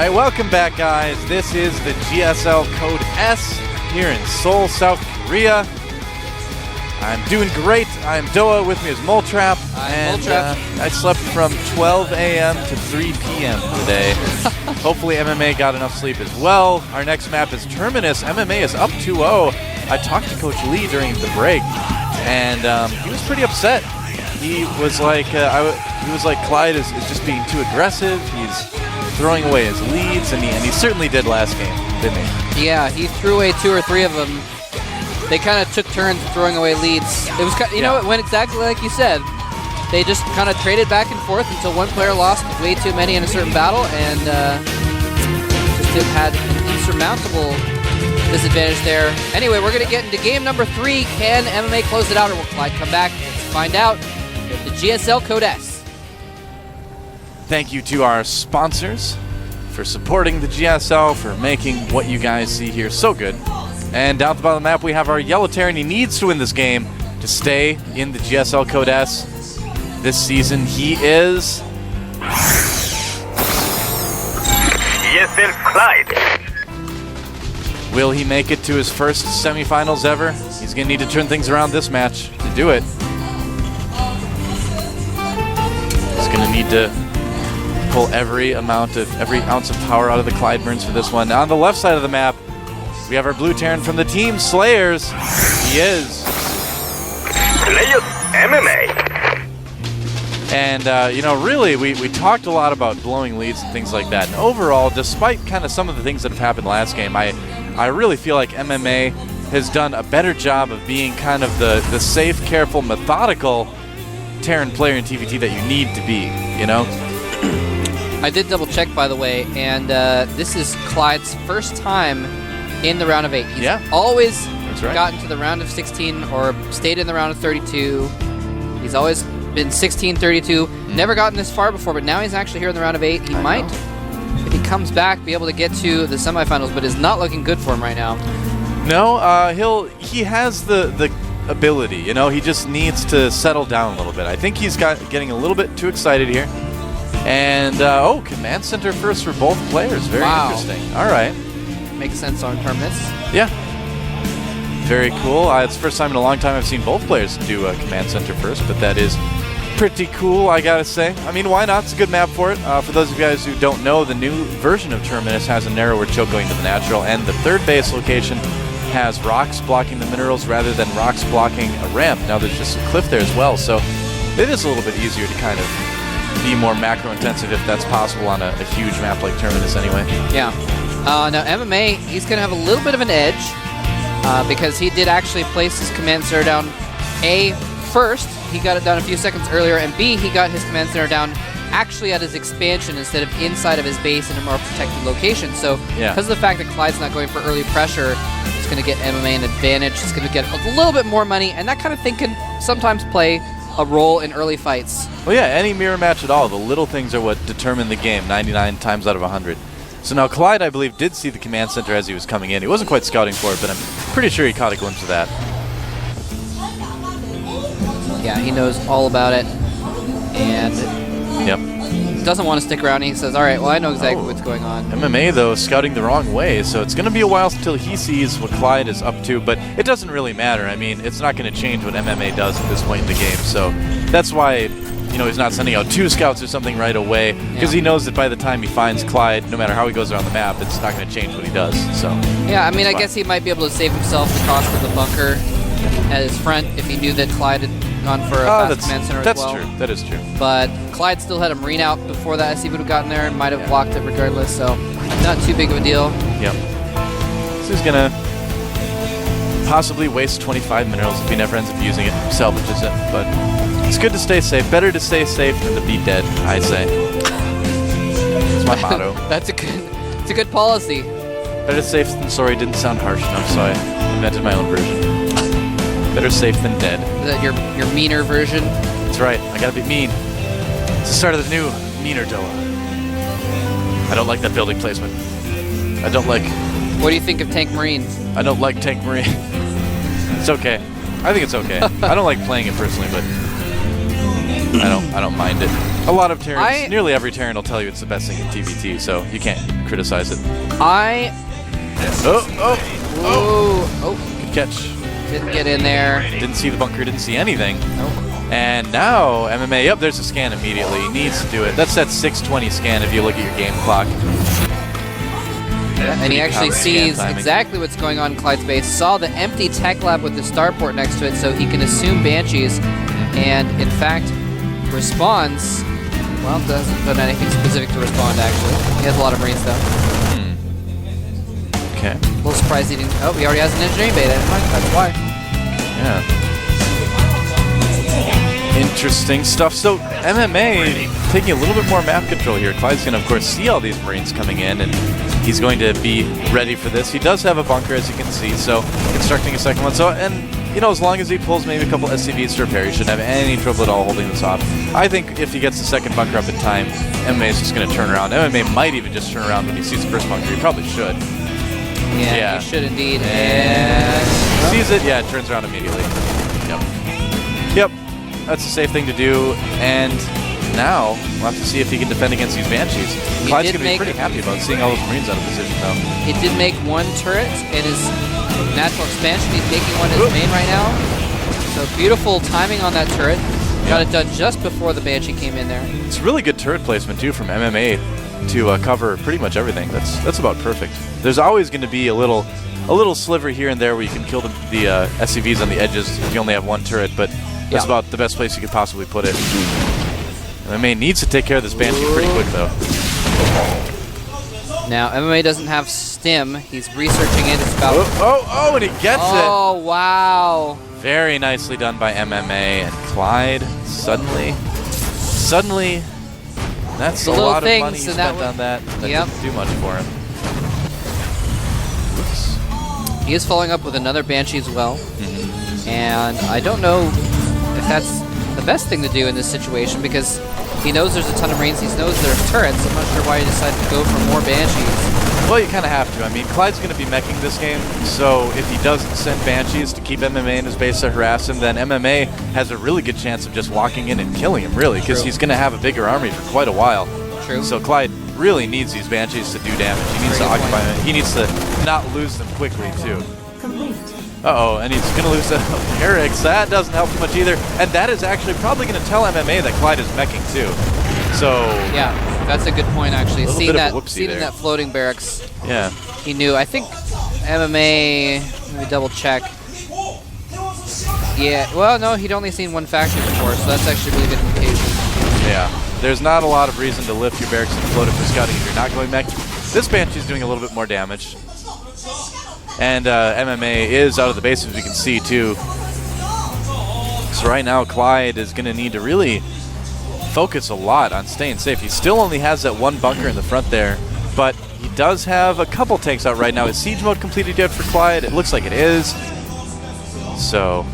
right, welcome back, guys. This is the GSL Code S here in Seoul, South Korea. I'm doing great. I'm Doa. With me is Moletrap. I slept from 12 a.m. to 3 p.m. today. Hopefully MMA got enough sleep as well. Our next map is Terminus. MMA is up 2-0. I talked to Coach Lee during the break, and he was pretty upset. He was like, Clide is just being too aggressive. He's throwing away his leads, and he certainly did last game, didn't he? Yeah, he threw away 2 or 3 of them. They kind of took turns throwing away leads. It was, you know, it went exactly like you said. They just kind of traded back and forth until one player lost way too many in a certain battle, and just had an insurmountable disadvantage there. Anyway, we're going to get into game number 3. Can MMA close it out, or will Clide come back? Let's find out with the GSL Code S. Thank you to our sponsors for supporting the GSL, for making what you guys see here so good. And down at the bottom of the map, we have our Yellow Terran. He needs to win this game to stay in the GSL Code S. This season, he is GSL Clide. Will he make it to his first semifinals ever? He's going to need to turn things around this match to do it. He's going to need to pull every ounce of power out of the Clide burns for this one. Now on the left side of the map, we have our blue Terran from the team, Slayers. He is Slayers MMA. And, you know, really, we talked a lot about blowing leads and things like that. And overall, despite kind of some of the things that have happened last game, I really feel like MMA has done a better job of being kind of the safe, careful, methodical Terran player in TVT that you need to be, you know? I did double check, by the way, and this is Clyde's first time in the round of 8. He's always gotten to the round of 16 or stayed in the round of 32. He's always been 16-32, never gotten this far before, but now he's actually here in the round of 8. He might, if he comes back, be able to get to the semifinals, but it's not looking good for him right now. No, he has the ability, you know, he just needs to settle down a little bit. I think he's getting a little bit too excited here. And, command center first for both players. Very interesting. All right. Makes sense on Terminus. Yeah. Very cool. It's the first time in a long time I've seen both players do a command center first, but that is pretty cool, I gotta say. I mean, why not? It's a good map for it. For those of you guys who don't know, the new version of Terminus has a narrower choke going to the natural, and the third base location has rocks blocking the minerals rather than rocks blocking a ramp. Now there's just a cliff there as well, so it is a little bit easier to kind of be more macro intensive if that's possible on a huge map like Terminus anyway. Yeah. Now MMA, he's going to have a little bit of an edge because he did actually place his command center down A first. He got it down a few seconds earlier, and B, he got his command center down actually at his expansion instead of inside of his base in a more protected location. So because of the fact that Clide's not going for early pressure, it's going to get MMA an advantage. It's going to get a little bit more money, and that kind of thing can sometimes play a role in early fights. Well, yeah, any mirror match at all, the little things are what determine the game 99 times out of 100. So now Clide, I believe, did see the command center as he was coming in. He wasn't quite scouting for it, but I'm pretty sure he caught a glimpse of that. Yeah, he knows all about it, and doesn't want to stick around. He says, all right, well, I know exactly what's going on. MMA, though, scouting the wrong way, so it's going to be a while until he sees what Clide is up to, but it doesn't really matter. I mean, it's not going to change what MMA does at this point in the game, so that's why, you know, he's not sending out 2 scouts or something right away, because he knows that by the time he finds Clide, no matter how he goes around the map, it's not going to change what he does. So yeah, I mean, I guess he might be able to save himself the cost of the bunker at his front if he knew that Clide had gone for a fast command center as well. That's true. That is true. But Clide still had a marine out before that, as he would have gotten there and might have blocked it regardless, so not too big of a deal. Yep. So he's going to possibly waste 25 minerals if he never ends up using it, salvages it, but it's good to stay safe. Better to stay safe than to be dead, I'd say. That's my motto. It's a good policy. Better safe than sorry didn't sound harsh enough, so I invented my own version. Better safe than dead. Is that your meaner version? That's right. I gotta be mean. It's the start of the new meaner Doa. I don't like that building placement. I don't like... What do you think of Tank Marines? I don't like Tank Marine. It's okay. I think it's okay. I don't like playing it personally, but I don't mind it. A lot of Terrans, nearly every Terran will tell you it's the best thing in TVT, so you can't criticize it. Good catch. Didn't get in there. Didn't see the bunker, didn't see anything. Nope. And now MMA, yep, there's a scan immediately. He needs to do it. That's that 620 scan if you look at your game clock. And he actually sees exactly what's going on in Clyde's base. Saw the empty tech lab with the starport next to it, so he can assume Banshees. And in fact, responds. Well, doesn't done anything specific to respond, actually. He has a lot of Marines, though. Okay. A little surprised he didn't. Oh, he already has an engineering bay. That's why. Yeah. Interesting stuff. So, MMA taking a little bit more map control here. Clide's going to, of course, see all these Marines coming in, and he's going to be ready for this. He does have a bunker, as you can see, so constructing a second one. So, and you know, as long as he pulls maybe a couple SCVs to repair, he shouldn't have any trouble at all holding this off. I think if he gets the second bunker up in time, MMA is just going to turn around. MMA might even just turn around when he sees the first bunker. He probably should. Yeah, he should indeed. And sees it, yeah, it turns around immediately. Yep. That's a safe thing to do. And now we'll have to see if he can defend against these Banshees. Clide's going to be pretty happy about seeing all those Marines out of position, though. He did make one turret in his natural expansion. He's making one in his main right now. So beautiful timing on that turret. Got it done just before the Banshee came in there. It's really good turret placement, too, from MMA to cover pretty much everything. That's about perfect. There's always going to be a little sliver here and there where you can kill the SCVs on the edges if you only have one turret, but that's about the best place you could possibly put it. MMA needs to take care of this Banshee pretty quick, though. Now, MMA doesn't have stim. He's researching it. It's about... and he gets it! Oh, wow. Very nicely done by MMA. And Clide, suddenly, that's a lot of money he spent on that. That didn't do much for him. Oops. He is following up with another Banshee as well. And I don't know if that's the best thing to do in this situation, because he knows there's a ton of Marines, he knows there's turrets. I'm not sure why he decided to go for more Banshees. Well, you kind of have to. I mean, Clide's going to be meching this game, so if he doesn't send Banshees to keep MMA in his base to harass him, then MMA has a really good chance of just walking in and killing him, really, because he's going to have a bigger army for quite a while. True. So Clide really needs these Banshees to do damage. He needs to occupy them. He needs to not lose them quickly, too. Uh-oh, and he's going to lose Eric's. That doesn't help too much either. And that is actually probably going to tell MMA that Clide is meching, too. So... yeah, that's a good point, actually. Seeing that floating barracks, he knew. I think MMA... Let me double check. Yeah, well, no, he'd only seen one factory before, so that's actually a really good indication. Yeah, there's not a lot of reason to lift your barracks and float it for scouting if you're not going mech. This Banshee's doing a little bit more damage. And MMA is out of the base, as we can see, too. So right now, Clide is going to need to really focus a lot on staying safe. He still only has that one bunker in the front there, but he does have a couple tanks out right now. Is siege mode completed yet for Clide? It looks like it is. So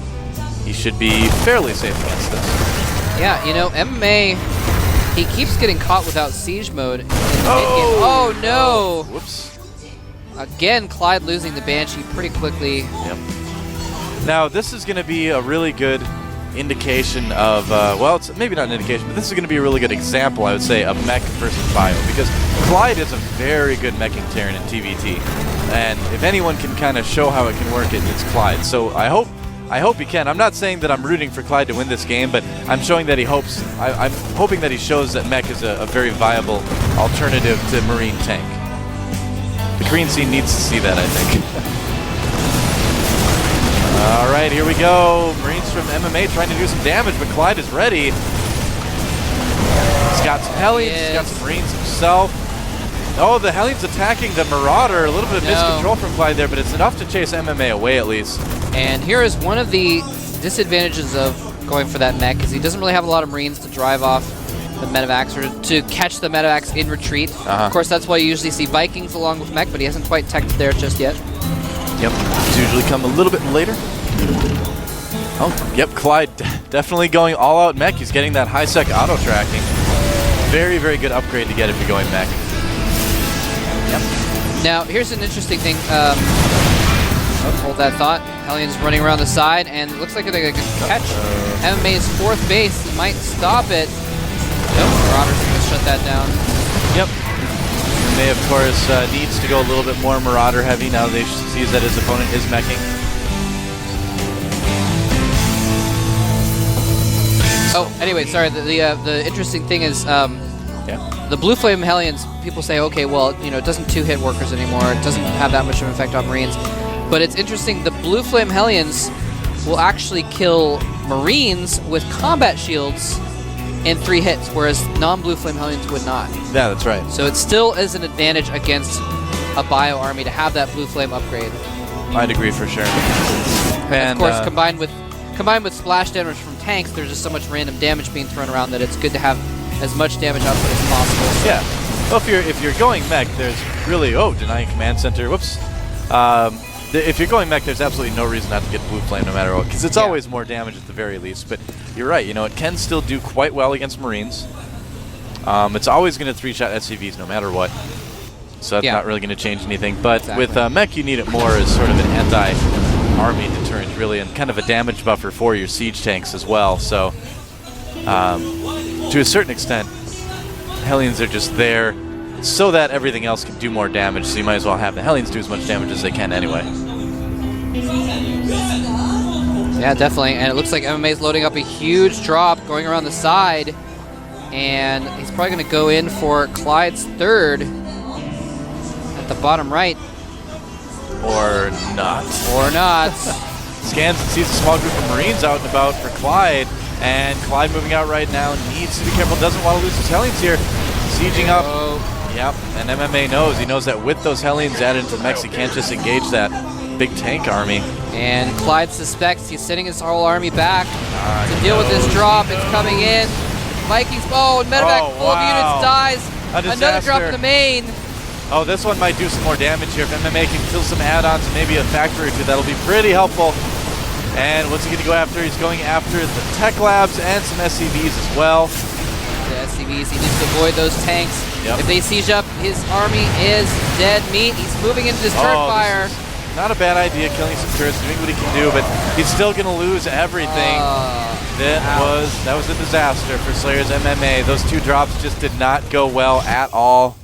he should be fairly safe against this. Yeah, you know, MMA, he keeps getting caught without siege mode. Oh, no! Whoops. Again, Clide losing the Banshee pretty quickly. Yep. Now, this is going to be a really good indication of, well, it's maybe not an indication, but this is going to be a really good example, I would say, of mech versus bio, because Clide is a very good meching Terran in TVT. And if anyone can kind of show how it can work, it's Clide. So I hope he can. I'm not saying that I'm rooting for Clide to win this game, but I'm showing that he hopes. I'm hoping that he shows that mech is a very viable alternative to Marine tank. The Korean scene needs to see that, I think. All right, here we go. Marines from MMA trying to do some damage, but Clide is ready. He's got some Hellions, he's got some Marines himself. Oh, the Hellions attacking the Marauder. A little bit of miscontrol from Clide there, but it's enough to chase MMA away at least. And here is one of the disadvantages of going for that mech, is he doesn't really have a lot of Marines to drive off the medevacs, or to catch the medevacs in retreat. Of course, that's why you usually see Vikings along with mech, but he hasn't quite teched there just yet. Yep, these usually come a little bit later. Oh, yep, Clide definitely going all out mech. He's getting that high-sec auto-tracking. Very, very good upgrade to get if you're going mech. Yep. Now, here's an interesting thing. Hold that thought. Hellions running around the side, and it looks like they're going to catch MMA's fourth base. He might stop it. Yep, Marauder's going to shut that down. Yep. MMA, of course, needs to go a little bit more Marauder heavy now that he sees that his opponent is meching. Oh, anyway, sorry. The interesting thing is the Blue Flame Hellions, people say, okay, well, it doesn't two-hit workers anymore. It doesn't have that much of an effect on Marines. But it's interesting, the Blue Flame Hellions will actually kill Marines with combat shields in 3 hits, whereas non-Blue Flame Hellions would not. Yeah, that's right. So it still is an advantage against a Bio army to have that Blue Flame upgrade. I'd agree for sure. And of course, combined with splash damage from tanks, there's just so much random damage being thrown around that it's good to have as much damage output as possible. So. Yeah. Well, if you're going mech, there's really denying command center. Whoops. If you're going mech, there's absolutely no reason not to get Blue Flame no matter what, because it's always more damage at the very least. But you're right. It can still do quite well against Marines. It's always going to 3-shot SCVs no matter what. So that's not really going to change anything. But with mech, you need it more as sort of an anti-army deterrent, really, and kind of a damage buffer for your siege tanks as well. So to a certain extent, Hellions are just there so that everything else can do more damage, so you might as well have the Hellions do as much damage as they can anyway. Yeah, definitely. And it looks like MMA is loading up a huge drop going around the side. And he's probably going to go in for Clide's third at the bottom right. Or not. Or not. Scans and sees a small group of Marines out and about for Clide. And Clide moving out right now, needs to be careful, doesn't want to lose his Hellions here. Sieging up. Yep, and MMA knows. He knows that with those Hellions added into the mechs, he can't just engage that big tank army. And Clide suspects he's sending his whole army back to deal with this drop. It's coming in. Vikings, medevac full of units dies. Another drop in the main. Oh, this one might do some more damage here. If MMA can kill some add-ons and maybe a factory or two, that'll be pretty helpful. And what's he going to go after? He's going after the tech labs and some SCVs as well. The SCVs, he needs to avoid those tanks. Yep. If they siege up, his army is dead meat. He's moving into this turret fire. Not a bad idea, killing some turrets, doing what he can do, but he's still going to lose everything. That was a disaster for Slayers MMA. Those 2 drops just did not go well at all.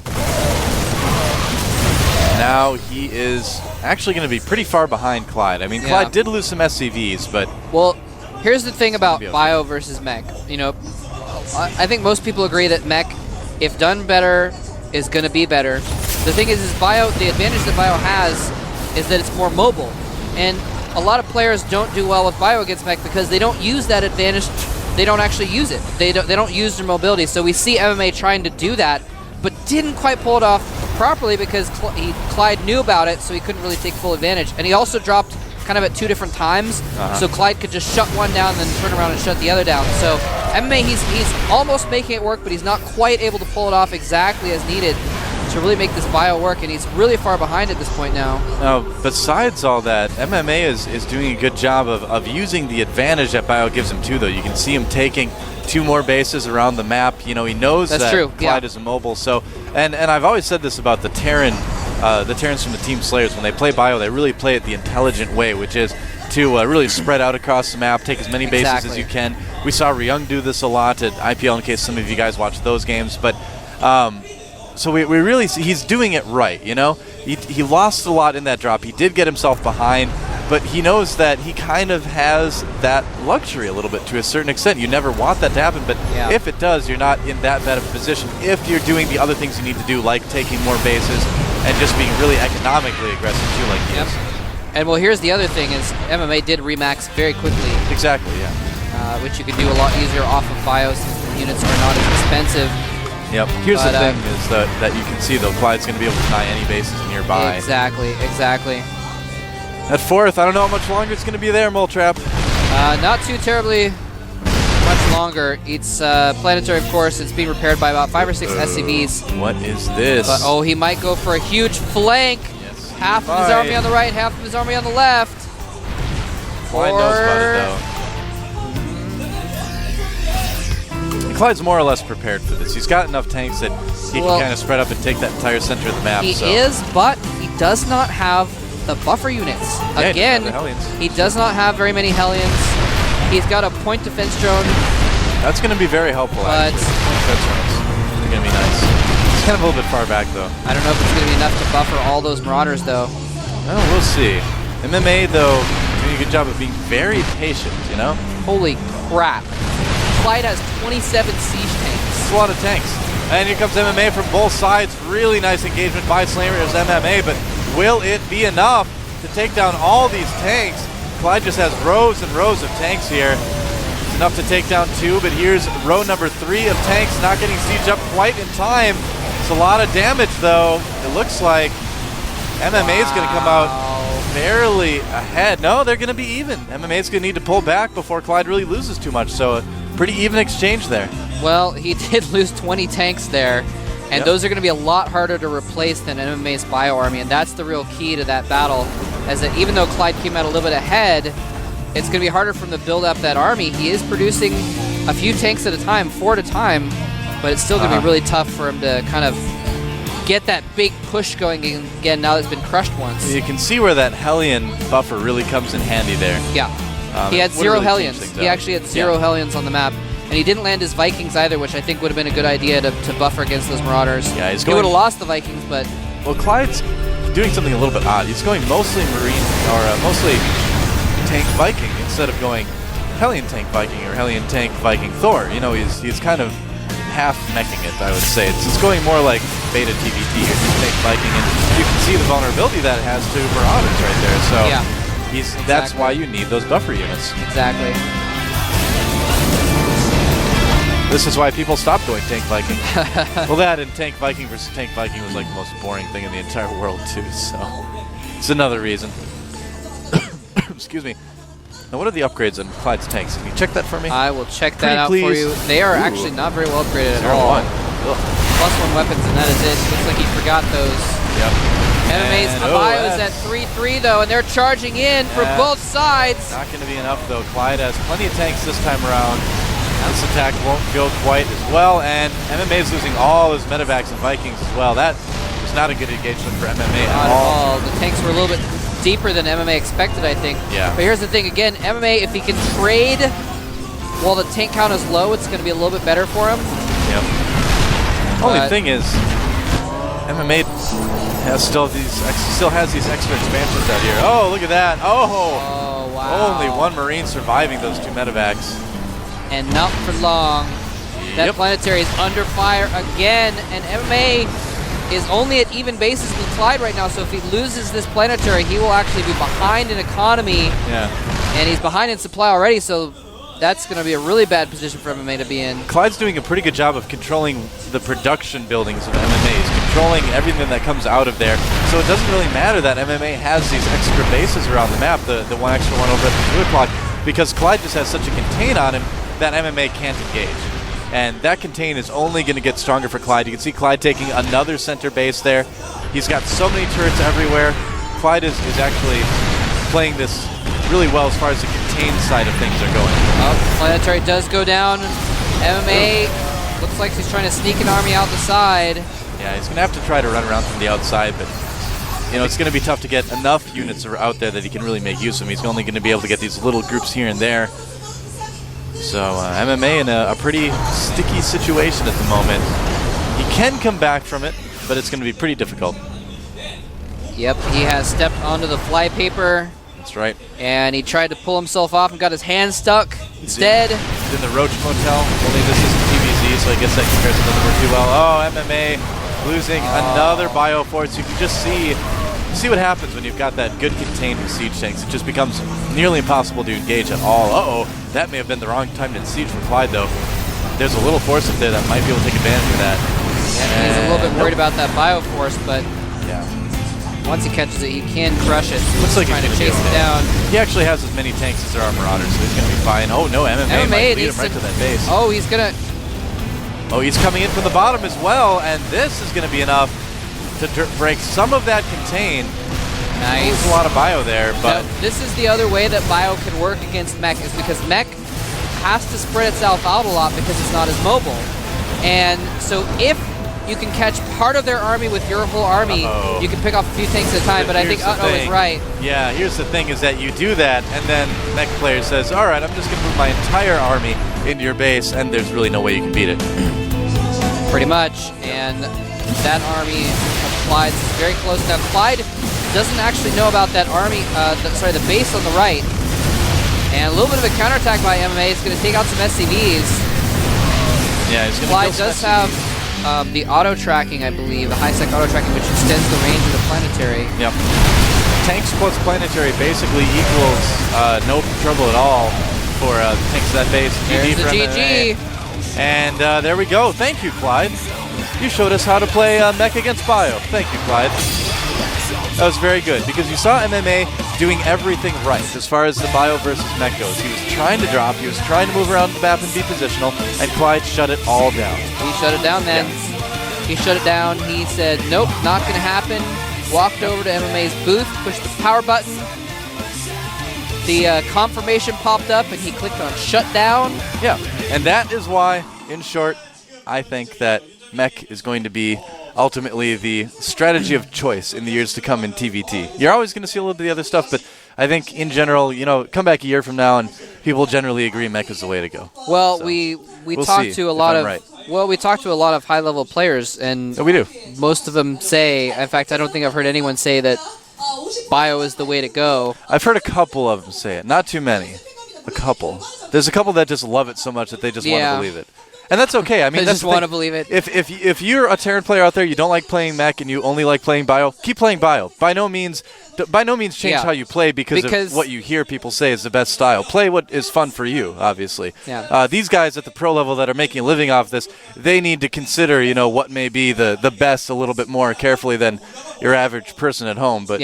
Now he is actually going to be pretty far behind Clide. I mean, Clide did lose some SCVs, but... Well, here's the thing about Bio versus Mech. I think most people agree that Mech, if done better, is going to be better. The thing is Bio, the advantage that Bio has is that it's more mobile. And a lot of players don't do well with Bio against Mech because they don't use that advantage. They don't actually use it. They don't use their mobility. So we see MMA trying to do that, but didn't quite pull it off properly because Clide knew about it, so he couldn't really take full advantage. And he also dropped kind of at 2 different times, so Clide could just shut one down and then turn around and shut the other down. So MMA, he's almost making it work, but he's not quite able to pull it off exactly as needed to really make this Bio work, and he's really far behind at this point now. Now, besides all that, MMA is doing a good job of using the advantage that Bio gives him too, though. You can see him taking 2 more bases around the map. He knows that Clide is immobile. So, and I've always said this about the Terrans from the Team Slayers. When they play Bio, they really play it the intelligent way, which is to really spread out across the map, take as many bases as you can. We saw Ryung do this a lot at IPL, in case some of you guys watch those games. But so we really see he's doing it right. He lost a lot in that drop. He did get himself behind, but he knows that he kind of has that luxury a little bit to a certain extent. You never want that to happen, but if it does, you're not in that bad of a position if you're doing the other things you need to do, like taking more bases and just being really economically aggressive too, like he is. And well, here's the other thing is MMA did remax very quickly. Exactly, which you could do a lot easier off of Bio since the units are not as expensive. Yep. Here's the thing is that you can see, though, Clide's going to be able to tie any bases nearby. Exactly. At 4th, I don't know how much longer it's going to be there, Moletrap. Not too terribly much longer. It's planetary, of course. It's being repaired by about 5 or 6 SCVs. What is this? But, he might go for a huge flank. Yes. Half of his army on the right, half of his army on the left. Clyde knows about it, though. Clyde's more or less prepared for this. He's got enough tanks that he can kind of spread up and take that entire center of the map. He is, but he does not have the buffer units. Again, he does not have very many Hellions. He's got a point defense drone That's going to be very helpful, But actually. They're going to be nice. It's kind of a little bit far back, though. I don't know if it's going to be enough to buffer all those Marauders, though. Well, we'll see. MMA, though, doing a good job of being very patient, you know? Holy crap. Clide has 27 siege tanks. It's a lot of tanks. And here comes MMA from both sides. Really nice engagement by Slammer's MMA, but will it be enough to take down all these tanks? Clide just has rows and rows of tanks here. It's enough to take down 2, but here's row number 3 of tanks, not getting sieged up quite in time. It's a lot of damage, though. It looks like MMA is going to come out barely ahead. No, they're going to be even. MMA is going to need to pull back before Clide really loses too much, so a pretty even exchange there. Well, he did lose 20 tanks there, and those are going to be a lot harder to replace than MMA's bio army, and that's the real key to that battle, as that even though Clide came out a little bit ahead, it's going to be harder for him to build up that army. He is producing a few tanks at a time, 4 at a time, but it's still going to be really tough for him to kind of get that big push going again now that it's been crushed once. You can see where that Hellion buffer really comes in handy there. Yeah. He had 0 Hellions. He actually had 0 Hellions on the map. And he didn't land his Vikings either, which I think would have been a good idea to buffer against those Marauders. Yeah, he would have lost the Vikings, but... Well, Clyde's doing something a little bit odd. He's going mostly Marine, or mostly Tank Viking, instead of going Hellion Tank Viking or Hellion Tank Viking Thor. You know, he's kind of half-meching it, I would say. It's going more like beta TVT or Tank Viking, and you can see the vulnerability that it has to Marauders right there. So that's why you need those buffer units. Exactly. This is why people stopped going Tank Viking. Well, that and Tank Viking versus Tank Viking was like the most boring thing in the entire world, too, so it's another reason. Excuse me. Now, what are the upgrades on Clyde's tanks? Can you check that for me? I will check that out for you. They are actually not very well upgraded at all. +1 weapons, and that is it. Looks like he forgot those. Yep. MMA's bio is at 3-3, though, and they're charging in for both sides. Not going to be enough, though. Clide has plenty of tanks this time around. This attack won't go quite as well, and MMA is losing all his medevacs and Vikings as well. That was not a good engagement for MMA at all. The tanks were a little bit deeper than MMA expected, I think. Yeah. But here's the thing, again, MMA, if he can trade while the tank count is low, it's going to be a little bit better for him. Yep. Only thing is, MMA still has these extra expansions out here. Oh, look at that. Oh, wow. Only 1 Marine surviving those 2 medevacs. And not for long. That planetary is under fire again, and MMA is only at even bases with Clide right now, so if he loses this planetary, he will actually be behind in economy. Yeah. And he's behind in supply already, so that's going to be a really bad position for MMA to be in. Clide's doing a pretty good job of controlling the production buildings of MMA. He's controlling everything that comes out of there, so it doesn't really matter that MMA has these extra bases around the map, the 1 extra one over at the 2 o'clock, because Clide just has such a contain on him that MMA can't engage. And that contain is only going to get stronger for Clide. You can see Clide taking another center base there. He's got so many turrets everywhere. Clide is actually playing this really well as far as the contain side of things are going. Planetary does go down. MMA looks like he's trying to sneak an army out the side. Yeah, he's going to have to try to run around from the outside, but you know, it's going to be tough to get enough units out there that he can really make use of them. He's only going to be able to get these little groups here and there. So MMA in a pretty sticky situation at the moment. He can come back from it, but it's going to be pretty difficult. Yep, he has stepped onto the flypaper. That's right. And he tried to pull himself off and got his hand stuck instead. He's in the Ro8 motel. Only this isn't TVZ, so I guess that comparison doesn't work too well. Oh, MMA losing another bioforce. You can just see what happens when you've got that good contained with siege tanks. It just becomes nearly impossible to engage at all. Uh-oh, that may have been the wrong time to siege for Clide, though. There's a little force up there that might be able to take advantage of that. Yeah, he's a little bit worried about that bioforce, but once he catches it, he can crush it. Looks like he's trying to chase it down. He actually has as many tanks as there are Marauders, so he's going to be fine. Oh, no, MMA might lead him right to that base. Oh, he's going to... Oh, he's coming in from the bottom as well, and this is going to be enough to break some of that contain. Nice. There's a lot of bio there, but... Now, this is the other way that bio can work against mech, is because mech has to spread itself out a lot because it's not as mobile. And so if you can catch part of their army with your whole army, you can pick off a few tanks at a time, but I think Uh-oh is right. Yeah, here's the thing is that you do that, and then mech player says, all right, I'm just going to move my entire army in your base, and there's really no way you can beat it. Pretty much, and that army of Clyde's is very close. Now, Clide doesn't actually know about that army, the base on the right. And a little bit of a counterattack by MMA is going to take out some SCVs. Yeah, he's going to Clide does have the auto-tracking, I believe, the high-sec auto-tracking, which extends the range of the planetary. Yep. Tanks plus planetary basically equals no trouble at all for tanks of that base. There's the GG. And there we go. Thank you, Clide. You showed us how to play mech against bio. Thank you, Clide. That was very good, because you saw MMA doing everything right as far as the bio versus mech goes. He was trying to drop, he was trying to move around the map and be positional, and Clide shut it all down. He shut it down then. Yeah. He shut it down. He said, nope, not going to happen. Walked over to MMA's booth, pushed the power button. The confirmation popped up, and he clicked on shut down. Yeah, and that is why, in short, I think that mech is going to be ultimately the strategy of choice in the years to come in TVT. You're always going to see a little bit of the other stuff, but I think in general, you know, come back a year from now and people generally agree mech is the way to go. Well, so we'll talked to a lot of we talked to a lot of high-level players, and we do. Most of them say, in fact, I don't think I've heard anyone say that bio is the way to go. I've heard a couple of them say it, not too many. A couple. There's a couple that just love it so much that they just want to believe it. And that's okay. I mean, I that's just want to believe it. If you're a Terran player out there, you don't like playing mech and you only like playing bio, keep playing bio. By no means change how you play because of what you hear people say is the best style. Play what is fun for you, obviously. Yeah. These guys at the pro level that are making a living off this, they need to consider, you know, what may be the best a little bit more carefully than your average person at home. But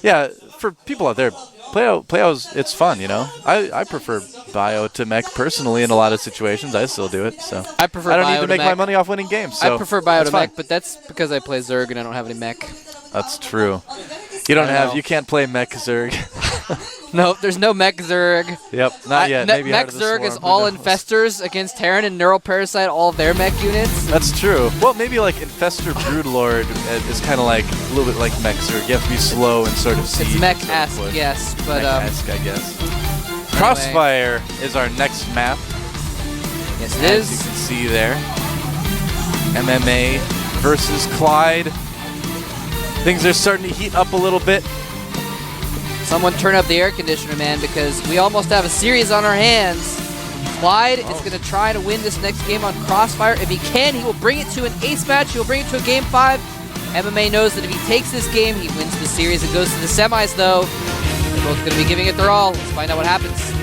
yeah, for people out there, play out, it's fun, you know. I prefer bio to mech personally in a lot of situations. I still do it, so I prefer. I don't need to make my money off winning games. So I prefer bio to mech, but that's because I play Zerg and I don't have any mech. That's true. You can't play mech Zerg. No, there's no mech Zerg. Yep, not yet. Maybe mech Zerg is all infestors against Terran and Neural Parasite, all of their mech units. That's true. Well, maybe like Infestor Broodlord is kind of like a little bit like mech Zerg. You have to be slow and sort of see. It's mech-esque, yes, but mech-esque, I guess. Crossfire is our next map. Yes, it is. As you can see there. MMA versus Clide. Things are starting to heat up a little bit. Someone turn up the air conditioner, man, because we almost have a series on our hands. Clyde is going to try to win this next game on Crossfire. If he can, he will bring it to an ace match. He will bring it to a game 5. MMA knows that if he takes this game, he wins the series and goes to the semis, though. They're both going to be giving it their all. Let's find out what happens.